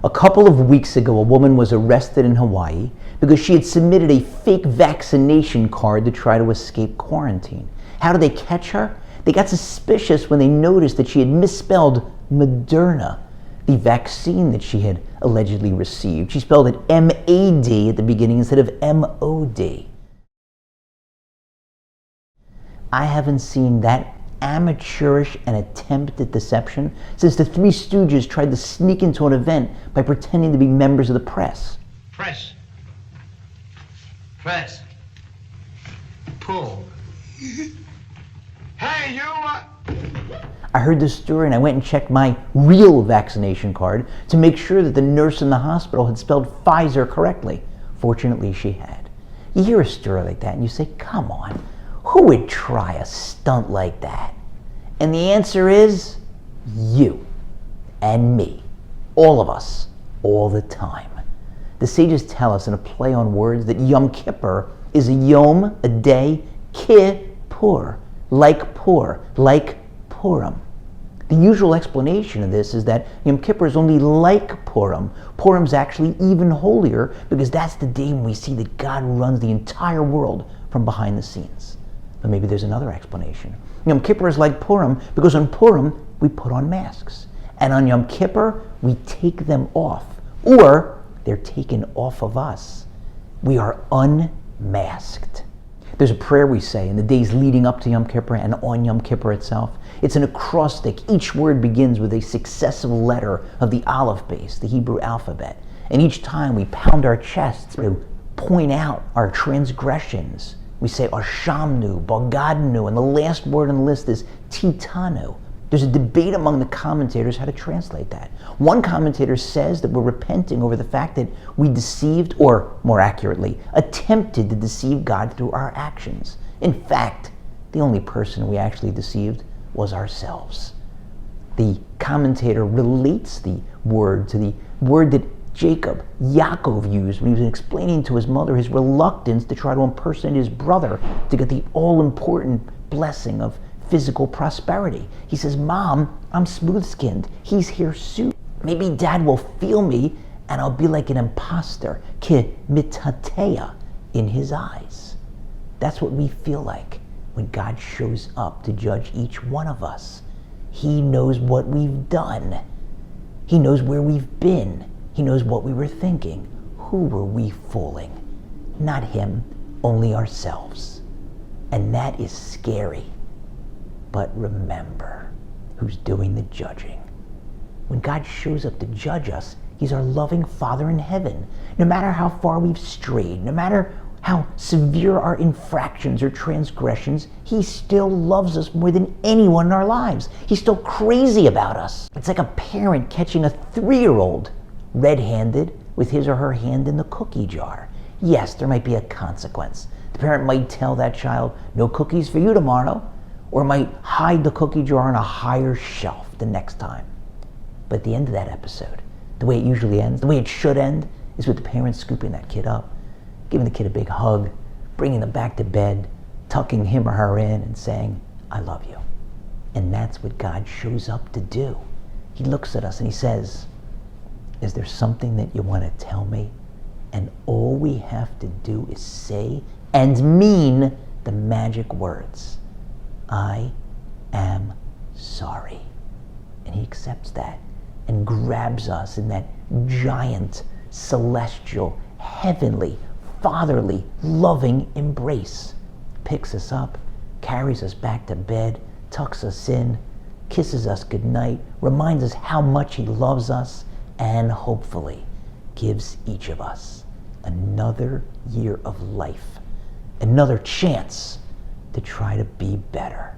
A couple of weeks ago, a woman was arrested in Hawaii because she had submitted a fake vaccination card to try to escape quarantine. How did they catch her? They got suspicious when they noticed that she had misspelled Moderna, the vaccine that she had allegedly received. She spelled it M-A-D at the beginning instead of M-O-D. I haven't seen that amateurish and attempt at deception since the Three Stooges tried to sneak into an event by pretending to be members of the press. Press. Press. Pull. Hey, you! I heard this story and I went and checked my real vaccination card to make sure that the nurse in the hospital had spelled Pfizer correctly. Fortunately, she had. You hear a story like that and you say, come on, who would try a stunt like that? And the answer is you and me, all of us, all the time. The sages tell us in a play on words that Yom Kippur is a Yom, a day, Kippur, like Pur, like Purim. The usual explanation of this is that Yom Kippur is only like Purim. Purim's actually even holier because that's the day when we see that God runs the entire world from behind the scenes. But maybe there's another explanation. Yom Kippur is like Purim because on Purim we put on masks. And on Yom Kippur we take them off. Or they're taken off of us. We are unmasked. There's a prayer we say in the days leading up to Yom Kippur and on Yom Kippur itself. It's an acrostic. Each word begins with a successive letter of the Aleph base, the Hebrew alphabet. And each time we pound our chests to point out our transgressions. We say Ashamnu, Bagadnu, and the last word on the list is Titanu. There's a debate among the commentators how to translate that. One commentator says that we're repenting over the fact that we deceived, or more accurately, attempted to deceive God through our actions. In fact, the only person we actually deceived was ourselves. The commentator relates the word to the word that Yaakov used when he was explaining to his mother his reluctance to try to impersonate his brother to get the all-important blessing of physical prosperity. He says, Mom, I'm smooth-skinned. He's hirsute. Maybe Dad will feel me and I'll be like an imposter, ki mitateya, in his eyes. That's what we feel like when God shows up to judge each one of us. He knows what we've done. He knows where we've been. He knows what we were thinking. Who were we fooling? Not him, only ourselves. And that is scary. But remember who's doing the judging. When God shows up to judge us, he's our loving Father in heaven. No matter how far we've strayed, no matter how severe our infractions or transgressions, he still loves us more than anyone in our lives. He's still crazy about us. It's like a parent catching a 3-year-old red-handed with his or her hand in the cookie jar. Yes, there might be a consequence. The parent might tell that child, no cookies for you tomorrow, or might hide the cookie jar on a higher shelf the next time. But at the end of that episode, the way it usually ends, the way it should end, is with the parent scooping that kid up, giving the kid a big hug, bringing them back to bed, tucking him or her in and saying, I love you. And that's what God shows up to do. He looks at us and he says, is there something that you want to tell me? And all we have to do is say and mean the magic words. I am sorry. And he accepts that and grabs us in that giant, celestial, heavenly, fatherly, loving embrace. Picks us up, carries us back to bed, tucks us in, kisses us goodnight, reminds us how much he loves us, and hopefully gives each of us another year of life, another chance to try to be better.